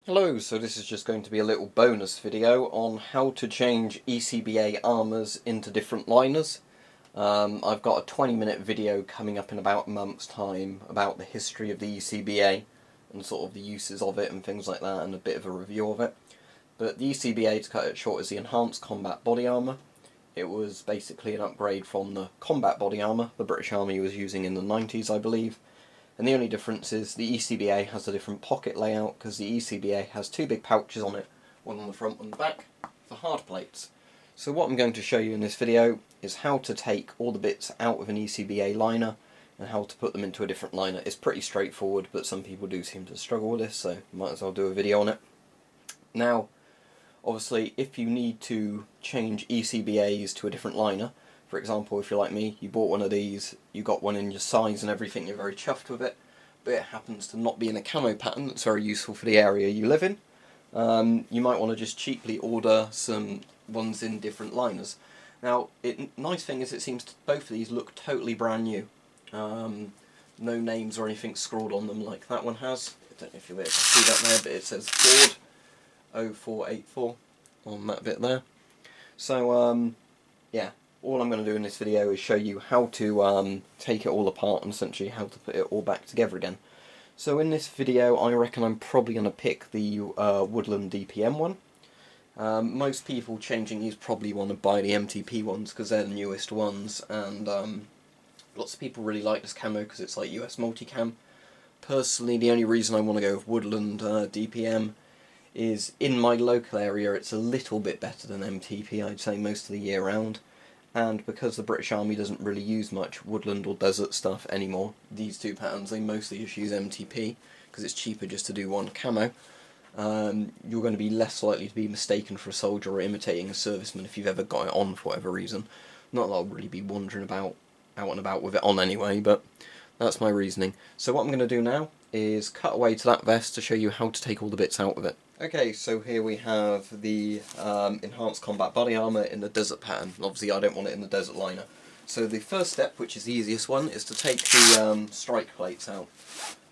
Hello, so this is just going to be a little bonus video on how to change ECBA armours into different liners. I've got a 20-minute video coming up in about a month's time about the history of the ECBA and sort of the uses of it and things like that, and a bit of a review of it. But the ECBA, to cut it short, is the Enhanced Combat Body Armour. It was basically an upgrade from the combat body armour the British Army was using in the 90s, I believe. And the only difference is the ECBA has a different pocket layout because the ECBA has two big pouches on it, one on the front, one on the back, for hard plates. So what I'm going to show you in this video is how to take all the bits out of an ECBA liner and how to put them into a different liner. It's pretty straightforward, but some people do seem to struggle with this, so might as well do a video on it. Now, obviously, if you need to change ECBAs to a different liner, for example, if you're like me, you bought one of these, you got one in your size and everything, you're very chuffed with it, but it happens to not be in a camo pattern that's very useful for the area you live in, you might want to just cheaply order some ones in different liners. Now, nice thing is it seems both of these look totally brand new. No names or anything scrawled on them like that one has. I don't know if you'll be able to see that there, but it says Ford 0484 on that bit there. So, yeah. All I'm going to do in this video is show you how to take it all apart and essentially how to put it all back together again. So in this video I reckon I'm probably going to pick the Woodland DPM one. Most people changing these probably want to buy the MTP ones because they're the newest ones, and lots of people really like this camo because it's like US multicam. Personally, the only reason I want to go with Woodland DPM is in my local area it's a little bit better than MTP, I'd say, most of the year round. And because the British Army doesn't really use much Woodland or Desert stuff anymore, these two patterns, they mostly just use MTP, because it's cheaper just to do one camo. You're going to be less likely to be mistaken for a soldier or imitating a serviceman if you've ever got it on for whatever reason. Not that I'll really be wandering about, out and about with it on anyway, but that's my reasoning. So what I'm going to do now is cut away to that vest to show you how to take all the bits out of it. Okay, so here we have the Enhanced Combat Body Armour in the Desert pattern. Obviously I don't want it in the Desert liner. So the first step, which is the easiest one, is to take the strike plates out.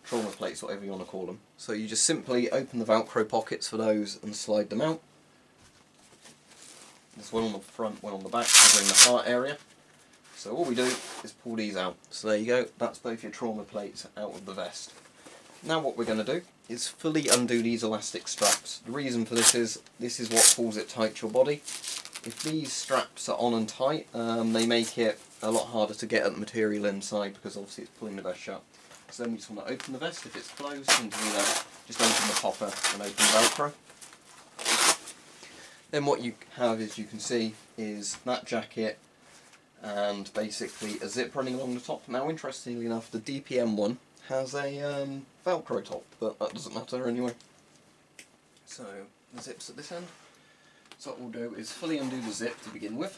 Trauma plates, whatever you want to call them. So you just simply open the Velcro pockets for those and slide them out. There's one on the front, one on the back, covering the heart area. So all we do is pull these out. So there you go, that's both your trauma plates out of the vest. Now what we're going to do is fully undo these elastic straps. The reason for this is what pulls it tight to your body. If these straps are on and tight, they make it a lot harder to get at the material inside because obviously it's pulling the vest shut. So then we just want to open the vest if it's closed, and to do that, just open the popper and open the Velcro. Then what you have, as you can see, is that jacket and basically a zip running along the top. Now interestingly enough, the DPM one has a Velcro top, but that doesn't matter anyway. So the zip's at this end. So what we'll do is fully undo the zip to begin with,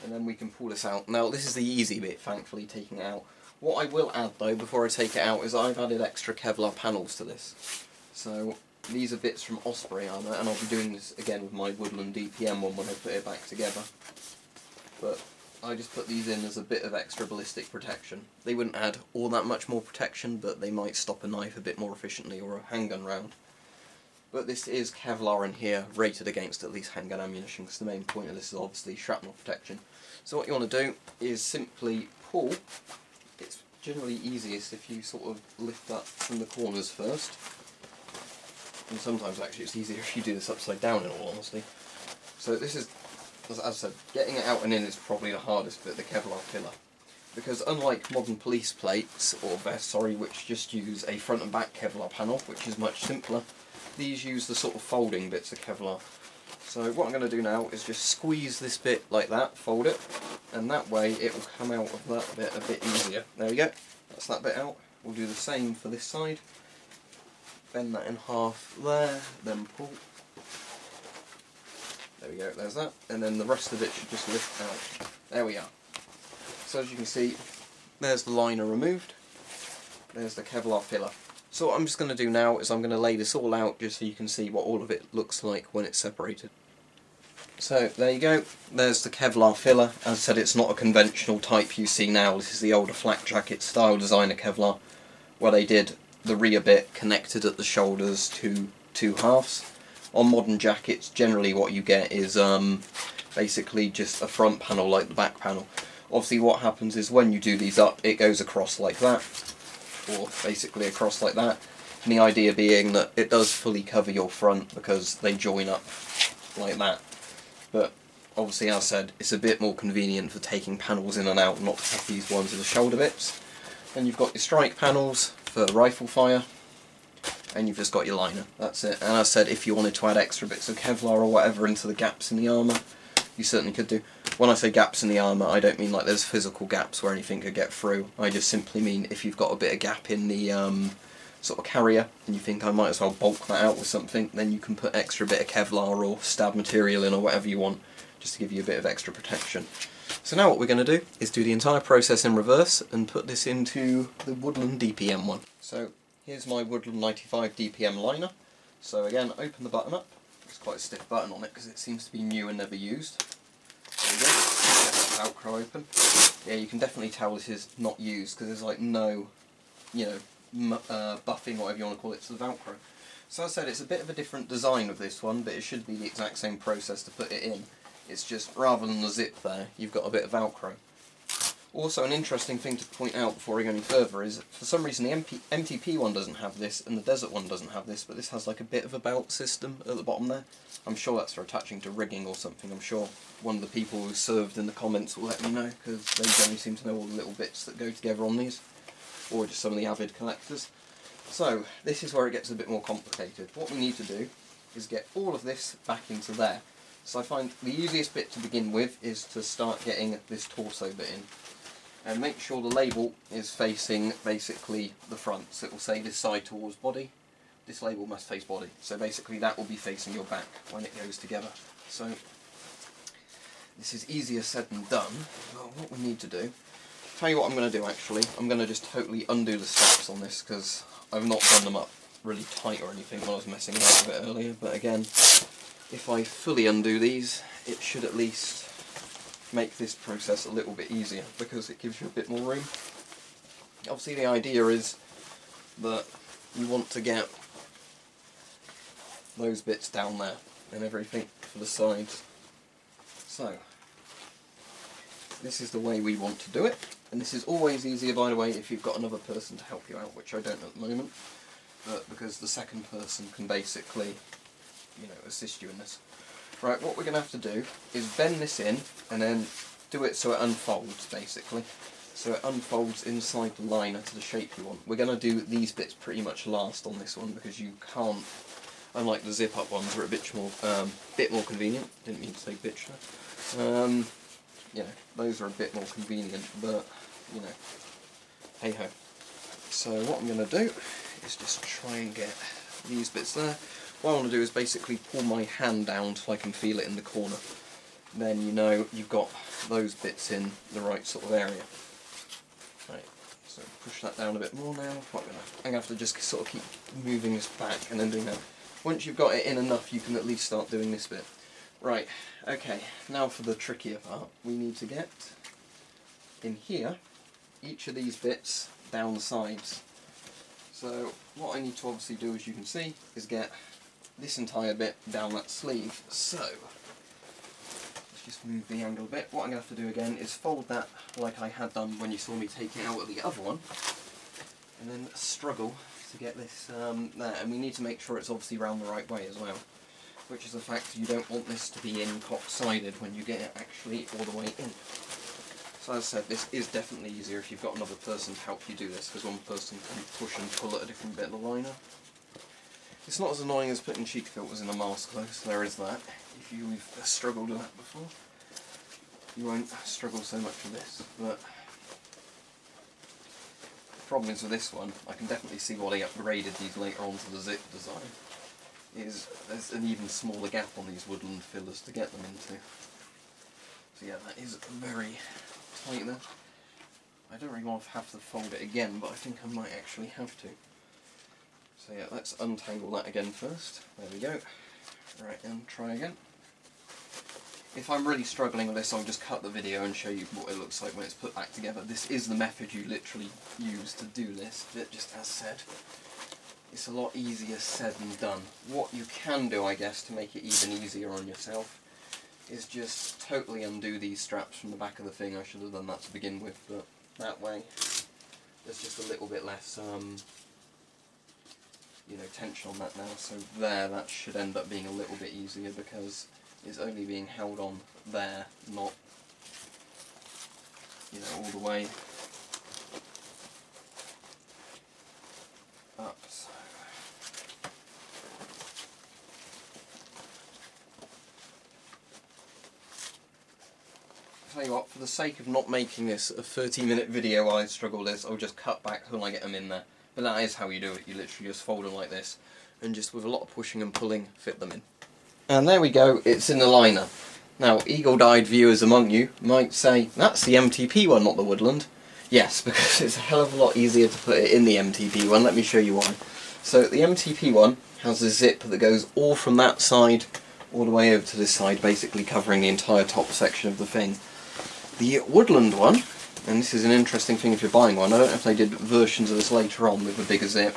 and then we can pull this out. Now this is the easy bit, thankfully, taking it out. What I will add though before I take it out is I've added extra Kevlar panels to this. So these are bits from Osprey armour, and I'll be doing this again with my Woodland DPM one when I put it back together. But I just put these in as a bit of extra ballistic protection. They wouldn't add all that much more protection, but they might stop a knife a bit more efficiently, or a handgun round. But this is Kevlar in here, rated against at least handgun ammunition, because the main point of this is obviously shrapnel protection. So what you want to do is simply pull. It's generally easiest if you sort of lift up from the corners first. And sometimes actually it's easier if you do this upside down, in all honesty. So this is, as I said, getting it out and in is probably the hardest bit, the Kevlar filler. Because unlike modern police plates, or vests, sorry, which just use a front and back Kevlar panel, which is much simpler, these use the sort of folding bits of Kevlar. So what I'm going to do now is just squeeze this bit like that, fold it, and that way it will come out of that bit a bit easier. There we go, that's that bit out. We'll do the same for this side. Bend that in half there, then pull. There we go, there's that, and then the rest of it should just lift out. There we are. So as you can see, there's the liner removed, there's the Kevlar filler. So what I'm just going to do now is I'm going to lay this all out just so you can see what all of it looks like when it's separated. So there you go, there's the Kevlar filler. As I said, it's not a conventional type you see now, this is the older flak jacket style designer Kevlar. where they did the rear bit connected at the shoulders to two halves. On modern jackets, generally what you get is basically just a front panel like the back panel. Obviously what happens is when you do these up, it goes across like that, or basically across like that. And the idea being that it does fully cover your front because they join up like that. But obviously, as I said, it's a bit more convenient for taking panels in and out, not to have these ones as the shoulder bits. Then you've got your strike panels for rifle fire, and you've just got your liner. That's it. And as I said, if you wanted to add extra bits of Kevlar or whatever into the gaps in the armour, you certainly could do. When I say gaps in the armour, I don't mean like there's physical gaps where anything could get through. I just simply mean if you've got a bit of gap in the sort of carrier, and you think I might as well bulk that out with something, then you can put extra bit of Kevlar or stab material in or whatever you want, just to give you a bit of extra protection. So now what we're going to do is do the entire process in reverse and put this into the Woodland DPM one. So here's my Woodland 95 DPM liner. So again, open the button up. There's quite a stiff button on it because it seems to be new and never used. There we go. Get that Velcro open. Yeah, you can definitely tell this is not used because there's like no, you know, buffing, whatever you want to call it, to the Velcro. So as I said, it's a bit of a different design of this one, but it should be the exact same process to put it in. It's just, rather than the zip there, you've got a bit of Velcro. Also, an interesting thing to point out before we go any further is, for some reason the MTP one doesn't have this, and the Desert one doesn't have this, but this has like a bit of a belt system at the bottom there. I'm sure that's for attaching to rigging or something. I'm sure one of the people who served in the comments will let me know, because they generally seem to know all the little bits that go together on these, or just some of the avid collectors. So, this is where it gets a bit more complicated. What we need to do is get all of this back into there. So I find the easiest bit to begin with is to start getting this torso bit in. And make sure the label is facing basically the front. So it will say this side towards body, this label must face body. So basically that will be facing your back when it goes together. So this is easier said than done. Well, what we need to do, tell you what I'm going to do actually, I'm going to just totally undo the straps on this because I've not done them up really tight or anything when I was messing about with it earlier. But again, if I fully undo these, it should at least make this process a little bit easier because it gives you a bit more room. Obviously the idea is that you want to get those bits down there and everything for the sides. So this is the way we want to do it, and this is always easier, by the way, if you've got another person to help you out, which I don't at the moment, but because the second person can basically, you know, assist you in this. Right, what we're going to have to do is bend this in and then do it so it unfolds, basically. So it unfolds inside the liner to the shape you want. We're going to do these bits pretty much last on this one because you can't, unlike the zip-up ones, are a bit more convenient. Didn't mean to say bitch there. You know, those are a bit more convenient, but, you know, hey-ho. So what I'm going to do is just try and get these bits there. What I want to do is basically pull my hand down so I can feel it in the corner. Then you know you've got those bits in the right sort of area. Right, so push that down a bit more now. I'm going to have to just sort of keep moving this back and then doing that. Once you've got it in enough, you can at least start doing this bit. Right, okay, now for the trickier part. We need to get in here each of these bits down the sides. So what I need to obviously do, as you can see, is get this entire bit down that sleeve. So let's just move the angle a bit. What I'm going to have to do again is fold that like I had done when you saw me take it out of the other one, and then struggle to get this there. And we need to make sure it's obviously round the right way as well, which is the fact you don't want this to be in cock-sided when you get it actually all the way in. So as I said, this is definitely easier if you've got another person to help you do this, because one person can push and pull at a different bit of the liner. It's not as annoying as putting cheek filters in a mask though, so there is that. If you've struggled with that before, you won't struggle so much with this. But the problem is with this one, I can definitely see why they upgraded these later on to the zip design, is there's an even smaller gap on these Woodland fillers to get them into. So yeah, that is very tight there. I don't really want to have to fold it again, but I think I might actually have to. So yeah, let's untangle that again first. There we go. Right, and try again. If I'm really struggling with this, I'll just cut the video and show you what it looks like when it's put back together. This is the method you literally use to do this, but just as said, it's a lot easier said than done. What you can do, I guess, to make it even easier on yourself, is just totally undo these straps from the back of the thing. I should have done that to begin with, but that way there's just a little bit less you know, tension on that now. So there, that should end up being a little bit easier because it's only being held on there, not, you know, all the way up. So tell you what, for the sake of not making this a 30-minute video while I struggle with this, I'll just cut back till I get them in there. But that is how you do it. You literally just fold them like this, and just with a lot of pushing and pulling, fit them in. And there we go, it's in the liner. Now, eagle-eyed viewers among you might say, that's the MTP one, not the Woodland. Yes, because it's a hell of a lot easier to put it in the MTP one. Let me show you why. So the MTP one has a zip that goes all from that side all the way over to this side, basically covering the entire top section of the thing. The Woodland one, and this is an interesting thing if you're buying one, I don't know if they did versions of this later on with a bigger zip,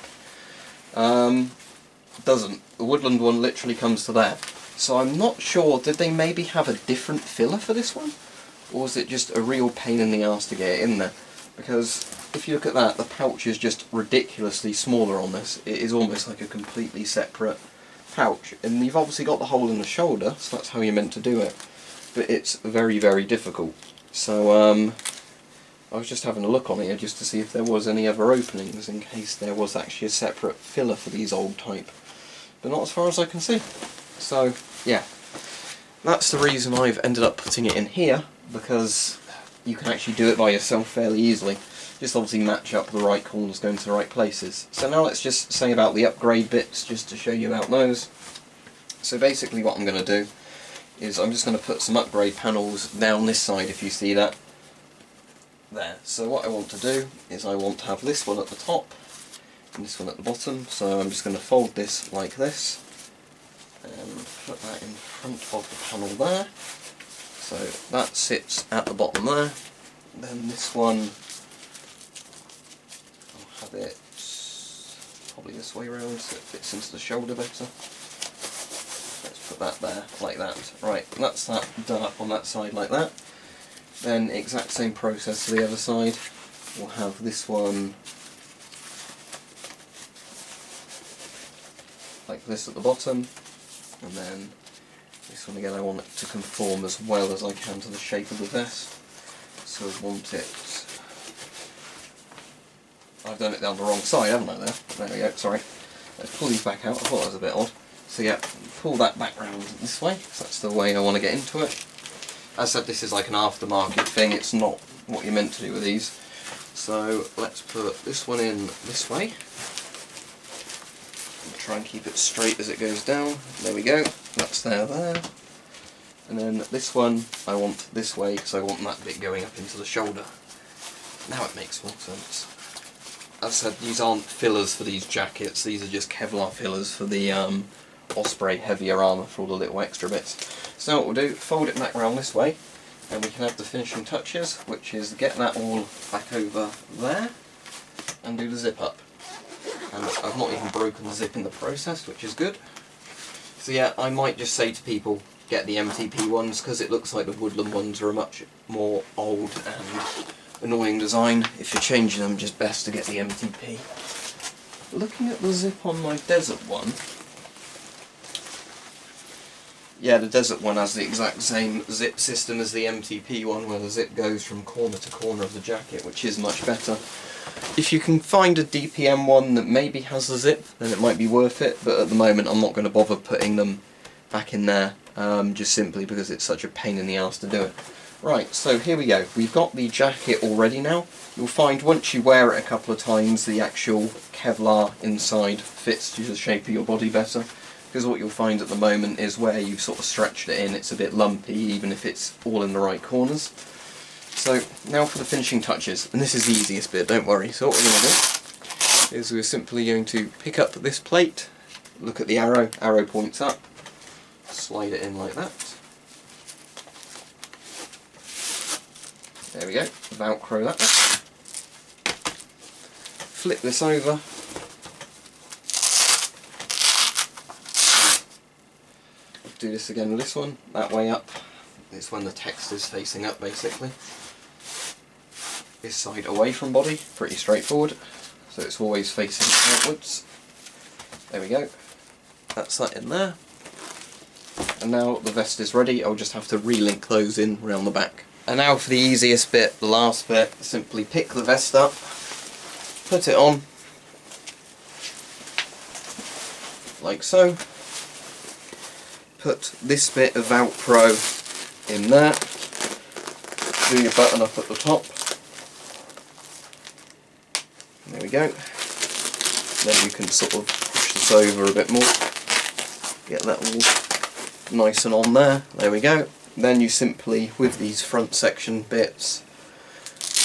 doesn't. The Woodland one literally comes to there. So I'm not sure, did they maybe have a different filler for this one? Or was it just a real pain in the arse to get it in there? Because if you look at that, the pouch is just ridiculously smaller on this. It is almost like a completely separate pouch. And you've obviously got the hole in the shoulder, so that's how you're meant to do it. But it's very, very difficult. So I was just having a look on here just to see if there was any other openings in case there was actually a separate filler for these old type. But not as far as I can see. So, yeah, that's the reason I've ended up putting it in here, because you can actually do it by yourself fairly easily. Just obviously match up the right corners going to the right places. So now let's just say about the upgrade bits, just to show you about those. So basically what I'm going to do is I'm just going to put some upgrade panels down this side, if you see that. There. So what I want to do is I want to have this one at the top and this one at the bottom. So I'm just going to fold this like this and put that in front of the panel there. So that sits at the bottom there. Then this one, I'll have it probably this way around so it fits into the shoulder better. Let's put that there, like that. Right, that's that done up on that side like that. Then exact same process to the other side. We'll have this one like this at the bottom, and then this one again I want it to conform as well as I can to the shape of the vest. So I want it, I've done it down the wrong side, haven't I there? There we go, sorry. Let's pull these back out, I thought that was a bit odd. So yeah, pull that back round this way, because that's the way I want to get into it. As I said, this is like an aftermarket thing, it's not what you're meant to do with these. So let's put this one in this way. Try and keep it straight as it goes down. There we go, that's there. And then this one I want this way because I want that bit going up into the shoulder. Now it makes more sense. As I said, these aren't fillers for these jackets, these are just Kevlar fillers for the Osprey heavier armour for all the little extra bits. So what we'll do, fold it back around this way and we can have the finishing touches, which is get that all back over there and do the zip up. And I've not even broken the zip in the process, which is good. So yeah, I might just say to people, get the MTP ones, because it looks like the Woodland ones are a much more old and annoying design. If you're changing them, just best to get the MTP. Looking at the zip on my Desert one, yeah, the Desert one has the exact same zip system as the MTP one, where the zip goes from corner to corner of the jacket, which is much better. If you can find a DPM one that maybe has the zip, then it might be worth it, but at the moment I'm not going to bother putting them back in there, just simply because it's such a pain in the arse to do it. Right, so here we go. We've got the jacket already now. You'll find once you wear it a couple of times, the actual Kevlar inside fits to the shape of your body better. Because what you'll find at the moment is where you've sort of stretched it in, it's a bit lumpy, even if it's all in the right corners. So now for the finishing touches, and this is the easiest bit, don't worry. So what we're going to do is we're simply going to pick up this plate, look at the arrow points up, slide it in like that, There we go, Velcro that. Flip this over. Do this again with this one, that way up. It's when the text is facing up basically. This side away from body, pretty straightforward. So it's always facing outwards. There we go. That's that in there. And now the vest is ready, I'll just have to re-link those in around the back. And now for the easiest bit, the last bit, simply pick the vest up, put it on, like so. Put this bit of Velcro in there, do your button up at the top. There we go. Then you can sort of push this over a bit more, get that all nice and on there. There we go. Then you simply, with these front section bits,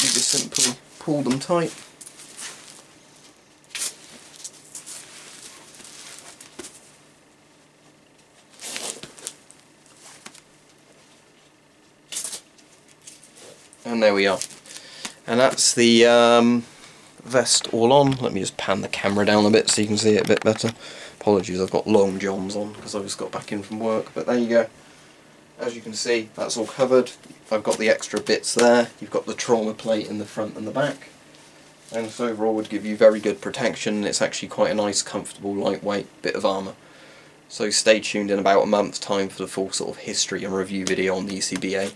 you just simply pull them tight. And there we are. And that's the vest all on. Let me just pan the camera down a bit so you can see it a bit better. Apologies, I've got long johns on because I just got back in from work, but there you go. As you can see, that's all covered. I've got the extra bits there. You've got the trauma plate in the front and the back. And this overall would give you very good protection. It's actually quite a nice, comfortable, lightweight bit of armour. So stay tuned in about a month's time for the full sort of history and review video on the ECBA.